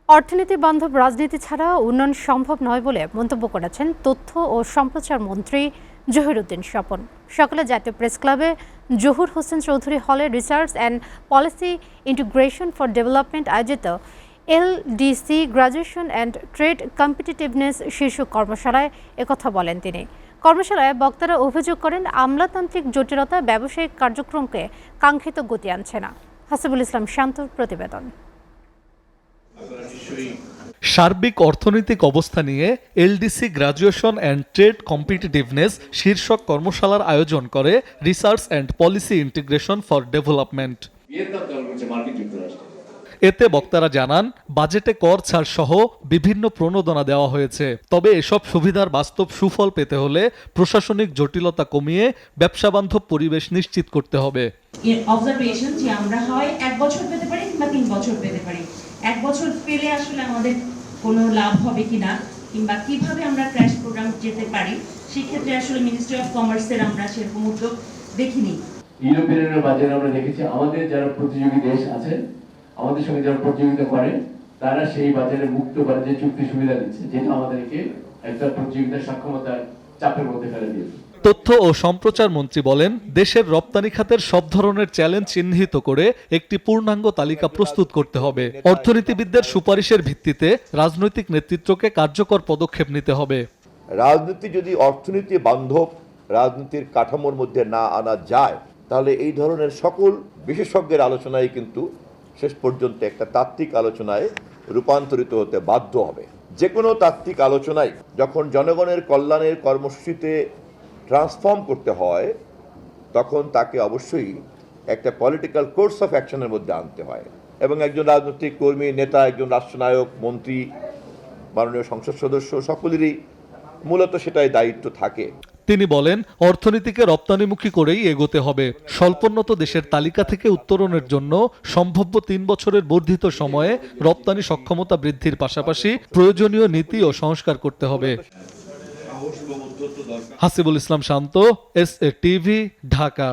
অর্থনীতি বান্ধব রাজনীতি ছাড়া উন্নয়ন সম্ভব নয় বলে মন্তব্য করেছেন তথ্য ও সম্প্রচার মন্ত্রী জহিরুদ্দিন স্বপন। সকালে জাতীয় প্রেস ক্লাবে জহুর হোসেন চৌধুরী হলে research and policy integration for development আয়োজিত LDC graduation and trade competitiveness শীর্ষক কর্মশালায় একথা বলেন তিনি। কর্মশালায় বক্তারা অভিযোগ করেন আমলাতান্ত্রিক জটিলতা ব্যবসায়িক কার্যক্রমকে কাঙ্ক্ষিত গতি আনছে না। হাসিবুল ইসলাম শান্তর প্রতিবেদন। সার্বিক অর্থনৈতিক অবস্থা নিয়ে LDC graduation and trade competitiveness শীর্ষক কর্মশালার আয়োজন করে research and policy integration for development. এতে বক্তারা জানান, বাজেটে কর ছাড় সহ বিভিন্ন প্রণোদনা দেওয়া হয়েছে, তবে এসব সুবিধার বাস্তব সুফল পেতে হলে প্রশাসনিক জটিলতা কমিয়ে ব্যবসাবান্ধব পরিবেশ নিশ্চিত করতে হবে। অবজারভেশন যে আমরা হয় 1 বছর পেতে পারি কিংবা 3 বছর পেতে পারি। 1 বছর পেলে আসলে আমাদের কোনো লাভ হবে কিনা কিংবা কিভাবে আমরা ক্র্যাশ প্রোগ্রাম যেতে পারি, সেক্ষেত্রে আসলে মিনিস্ট্রি অফ কমার্সের আমরা সেরকম উদ্যোগ দেখিনি। ইউরোপিয়ানের বাজারে আমরা দেখেছি আমাদের যারা প্রতিযোগী দেশ আছে, আমাদের সঙ্গে যারা প্রতিযোগিতা করে, তারা সেই বাজারে মুক্ত বাণিজ্য চুক্তি সুবিধা দিচ্ছে, যেটা আমাদেরকে একটা প্রতিযোগিতার সক্ষমতার চাপের মধ্যে ফেলে দিয়েছে। তথ্য ও সম্প্রচার মন্ত্রী বলেন, দেশের রপ্তানি খাতের সব ধরনের চ্যালেঞ্জ চিহ্নিত করে একটি পূর্ণাঙ্গ তালিকা প্রস্তুত করতে হবে। অর্থনীতিবিদদের সুপারিশের ভিত্তিতে রাজনৈতিক নেতৃত্বকে কার্যকর পদক্ষেপ নিতে হবে। রাজনীতি যদি অর্থনীতি বান্ধব রাজনীতির কাঠামোর মধ্যে না আনা যায়, তাহলে এই ধরনের সকল বিশেষজ্ঞের আলোচনায় কিন্তু শেষ পর্যন্ত একটা তাত্ত্বিক আলোচনায় রূপান্তরিত হতে বাধ্য হবে। যে কোনো তাত্ত্বিক আলোচনায় যখন জনগণের কল্যাণের কর্মসূচিতে ট্রান্সফর্ম করতে হয়, তখন তাকে অবশ্যই একটা পলিটিক্যাল কোর্স অফ অ্যাকশনের মধ্যে আনতে হয় এবং একজন রাজনৈতিক কর্মী, নেতা, একজন রাষ্ট্রনায়ক, মন্ত্রী, মাননীয় সংসদ সদস্য সকলেরই মূলত সেটাই দায়িত্ব থাকে। তিনি বলেন, অর্থনীতিকে রপ্তানিমুখী করেই এগোতে হবে। স্বল্পোন্নত দেশের তালিকা থেকে উত্তরণের জন্য সম্ভাব্য 3 বছরের বর্ধিত সময়ে রপ্তানি সক্ষমতা বৃদ্ধির পাশাপাশি প্রয়োজনীয় নীতি ও সংস্কার করতে হবে। হাসিবুল ইসলাম শান্ত, SA টিভি, ঢাকা।